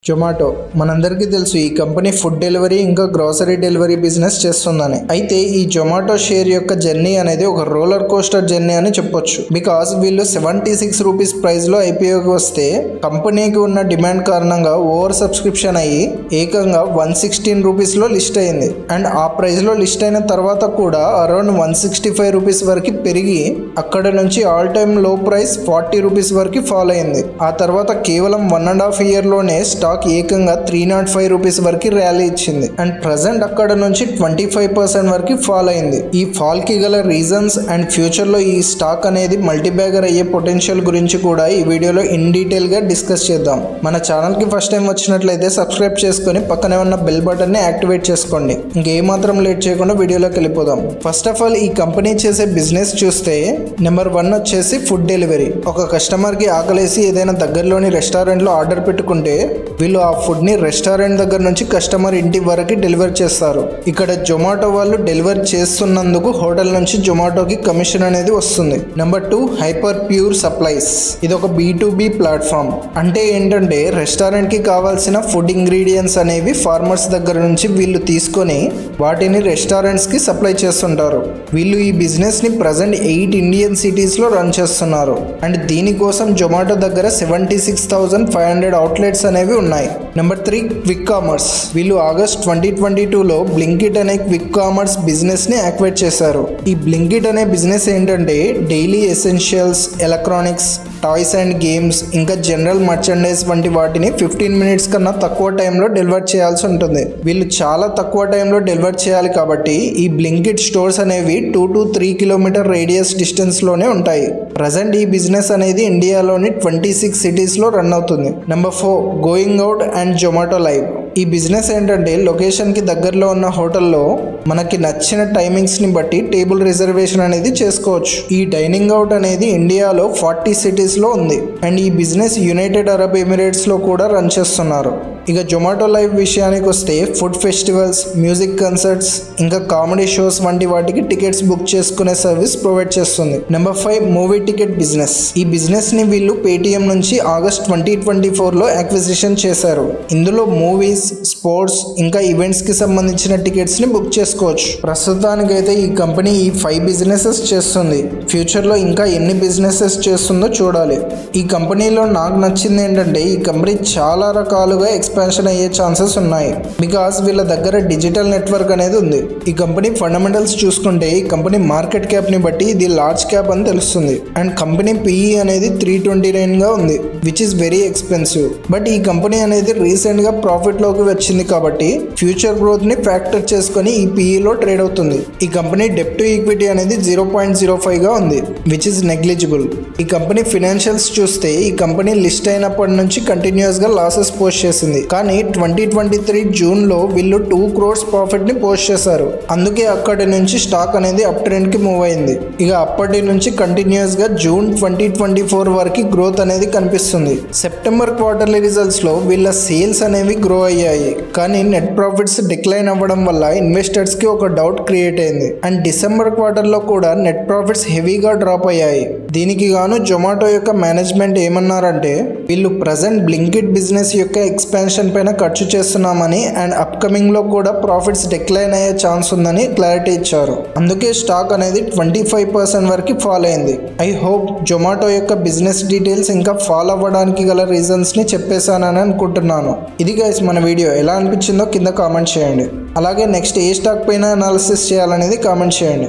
జొమాటో మనందరికీ తెలుసు ఈ కంపెనీ ఫుడ్ డెలివరీ ఇంకా గ్రోసరీ డెలివరీ బిజినెస్ చేస్తుందని. అయితే ఈ జొమాటో షేర్ యొక్క జర్నీ అనేది ఒక రోలర్ కోస్టర్ జర్నీ అని చెప్పొచ్చు. బికాస్ వీళ్ళు 76 రూపీస్ ప్రైస్ లో ఐపీఓకి వస్తే కంపెనీకి ఉన్న డిమాండ్ కారణంగా ఓవర్ సబ్స్క్రిప్షన్ అయ్యి ఏకంగా 116 రూపీస్ లో లిస్ట్ అయింది. అండ్ ఆ ప్రైస్ లో లిస్ట్ అయిన తర్వాత కూడా అరౌండ్ 165 రూపీస్ వరకు పెరిగి అక్కడ నుంచి ఆల్ టైమ్ లో ప్రైస్ 40 రూపీస్ వరకు ఫాల్ అయింది. ఆ తర్వాత కేవలం 1.5 ఇయర్ లోనే స్టాక్ ఏకంగా 305 రూపీస్ వరకు ర్యాలీ ఇచ్చింది. అండ్ ప్రజెంట్ అక్కడ నుంచి 25% వరకు ఫాల్ అయింది. ఈ ఫాల్ కి గల రీజన్స్ అండ్ ఫ్యూచర్ లో ఈ స్టాక్ అనేది మల్టీబ్యాగర్ అయ్యే పొటెన్షియల్ గురించి కూడా ఈ వీడియోలో ఇన్ డీటెయిల్ గా డిస్కస్ చేద్దాం. మన ఛానల్ కి ఫస్ట్ టైం వచ్చినట్లయితే సబ్స్క్రైబ్ చేసుకొని పక్కనే ఉన్న బెల్ బటన్ ని యాక్టివేట్ చేసుకోండి. ఇంకేమాత్రం లేట్ చేయకుండా వీడియోలోకి వెళ్ళిపోదాం. ఫస్ట్ ఆఫ్ ఆల్ ఈ కంపెనీ చేసే బిజినెస్ చూస్తే నెంబర్ 1 వచ్చేసి ఫుడ్ డెలివరీ. ఒక కస్టమర్ కి ఆకలేసి ఏదైనా దగ్గరలోని రెస్టారెంట్ లో ఆర్డర్ పెట్టుకుంటే వీళ్ళు ఆ ఫుడ్ ని రెస్టారెంట్ దగ్గర నుంచి కస్టమర్ ఇంటి వరకు డెలివర్ చేస్తారు. ఇక్కడ జొమాటో వాళ్ళు డెలివర్ చేస్తున్నందుకు హోటల్ నుంచి జొమాటోకి కమిషన్ అనేది వస్తుంది. Number 2 hyper pure supplies. ఇది ఒక B2B ప్లాట్ఫామ్. అంటే ఏంటంటే రెస్టారెంట్ కి కావాల్సిన ఫుడ్ ఇంగ్రీడియంట్స్ అనేవి ఫార్మర్స్ దగ్గర నుంచి వీళ్ళు తీసుకొని వాటిని రెస్టారెంట్స్ కి సప్లై చేస్తుంటారు. వీళ్ళు ఈ బిజినెస్ ని ప్రజెంట్ 8 ఇండియన్ సిటీస్ లో రన్ చేస్తున్నారు. అండ్ దీనికోసం జొమాటో దగ్గర 76,500 అవుట్లెట్స్ అనేవి ఉన్నాయి. Number 3 quick commerce. వీళ్ళు ఆగస్ట్ 2022లో బ్లింకిట్ అనే క్విక్ కామర్స్ బిజినెస్ ని యాక్టివేట్ చేశారు. ఈ బ్లింకిట్ అనే బిజినెస్ ఏంటంటే daily essentials, electronics, toys and games ఇంకా జనరల్ మర్చండైజ్ వంటి వాటిని 15 మినిట్స్ కన్నా తక్కువ టైంలో డెలివర్ చేయాల్సి ఉంటుంది. వీళ్ళు చాలా తక్కువ టైంలో డెలివర్ చేయాలి కాబట్టి ఈ బ్లింకిట్ స్టోర్స్ అనేవి 2 to 3 కిలోమీటర్ రేడియస్ డిస్టెన్స్ లోనే ఉంటాయి. ప్రజెంట్ ఈ బిజినెస్ అనేది ఇండియాలోని 26 సిటీస్ లో రన్ అవుతుంది. Number 4 going out and Zomato live. ఈ బిజినెస్ ఏంటంటే లొకేషన్ కి దగ్గరలో ఉన్న హోటల్లో మనకి నచ్చిన టైమింగ్స్ ని బట్టి టేబుల్ రిజర్వేషన్ అనేది చేసుకోవచ్చు. ఈ డైనింగ్ అవుట్ అనేది ఇండియాలో 40 సిటీస్ లో ఉంది. అండ్ ఈ బిజినెస్ యునైటెడ్ అరబ్ ఎమిరేట్స్ లో కూడా రన్ చేస్తున్నారు. ఇక జొమాటో లైవ్ విషయానికి వస్తే ఫుడ్ ఫెస్టివల్స్, మ్యూజిక్ కన్సర్ట్స్ ఇంకా కామెడీ షోస్ వంటి వాటికి టికెట్స్ బుక్ చేసుకునే సర్వీస్ ప్రొవైడ్ చేస్తుంది. Number 5 movie ticket business. ఈ బిజినెస్ ని వీళ్ళు పేటిఎం నుంచి ఆగస్ట్ 2024లో అక్విజిషన్ చేశారు. ఇందులో మూవీస్, స్పోర్ట్స్ ఇంకా ఈవెంట్స్ కి సంబంధించిన టికెట్స్ ని బుక్ చేసుకోవచ్చు. ప్రస్తుతానికైతే ఈ కంపెనీ ఈ 5 బిజినెసెస్ చేస్తుంది. ఫ్యూచర్ లో ఇంకా ఎన్ని బిజినెసెస్ చేస్తుందో చూడాలి. ఈ కంపెనీలో నాకు నచ్చింది ఏంటంటే ఈ కంపెనీ చాలా రకాలుగా ఎక్స్పాన్షన్ అయ్యే ఛాన్సెస్ ఉన్నాయి. బికాస్ వీళ్ళ దగ్గర డిజిటల్ నెట్వర్క్ అనేది ఉంది. ఈ కంపెనీ ఫండమెంటల్స్ చూసుకుంటే ఈ కంపెనీ మార్కెట్ క్యాప్ ని బట్టి ఇది లార్జ్ క్యాప్ అని తెలుస్తుంది. అండ్ కంపెనీ PE అనేది 329 గా ఉంది, which is very expensive. But ఈ కంపెనీ అనేది రీసెంట్ గా ప్రాఫిట్ లోకి వచ్చింది కాబట్టి ఫ్యూచర్ గ్రోత్ ని ఫ్యాక్టర్ చేసుకొని ఈ PE లో ట్రేడ్ అవుతుంది. ఈ కంపెనీ డెప్ట్ టు ఈక్విటీ అనేది 0.05 గా ఉంది, విచ్ ఇస్ నెగ్లిజిబుల్. ఈ కంపెనీ ఫినాన్షియల్స్ చూస్తే ఈ కంపెనీ లిస్ట్ అయినప్పటి నుంచి కంటిన్యూస్ గా లాసెస్ పోస్ట్ చేసింది. కానీ 2023 జూన్ లో వీళ్ళు 2 crores ప్రాఫిట్ ని పోస్ట్ చేశారు. అందుకే అక్కడి నుంచి స్టాక్ అనేది అప్ ట్రెండ్ కి మూవ్ అయింది. ఇక అప్పటి నుంచి కంటిన్యూస్ గా జూన్ 2024 వరకు గ్రోత్ అనేది కనిపిస్తుంది. సెప్టెంబర్ క్వార్టర్లీ రిజల్ట్స్ లో వీళ్ళ సేల్స్ అనేవి గ్రో అయ్యాయి. కానీ నెట్ ప్రాఫిట్స్ డిక్లైన్ అవ్వడం వల్ల ఇన్వెస్టర్స్ కి ఒక డౌట్ క్రియేట్ అయింది. అండ్ డిసెంబర్ క్వార్టర్ లో కూడా నెట్ ప్రాఫిట్స్ హెవీగా డ్రాప్ అయ్యాయి. దీనికి గాను జొమాటో యొక్క మేనేజ్మెంట్ ఏమన్నారంటే వీళ్ళు ప్రజెంట్ బ్లింకిట్ బిజినెస్ యొక్క ఎక్స్పాన్షన్ పైన ఖర్చు చేస్తున్నామని అండ్ అప్కమింగ్ లో కూడా ప్రాఫిట్స్ డిక్లైన్ అయ్యే ఛాన్స్ ఉందని క్లారిటీ ఇచ్చారు. అందుకే స్టాక్ అనేది 25% వరకు ఫాల్ అయింది. ఐ హోప్ జొమాటో యొక్క బిజినెస్ డీటెయిల్స్ ఇంకా ఫాల్ అవ్వడానికి గల రీజన్స్ ని చెప్పేశానని అనుకుంటున్నాను. ఇది గైస్ మన వీడియో ఎలా అనిపించిందో కింద కామెంట్ చేయండి. అలాగే నెక్స్ట్ ఏ స్టాక్ పైన అనాలిసిస్ చేయాలనేది కామెంట్ చేయండి.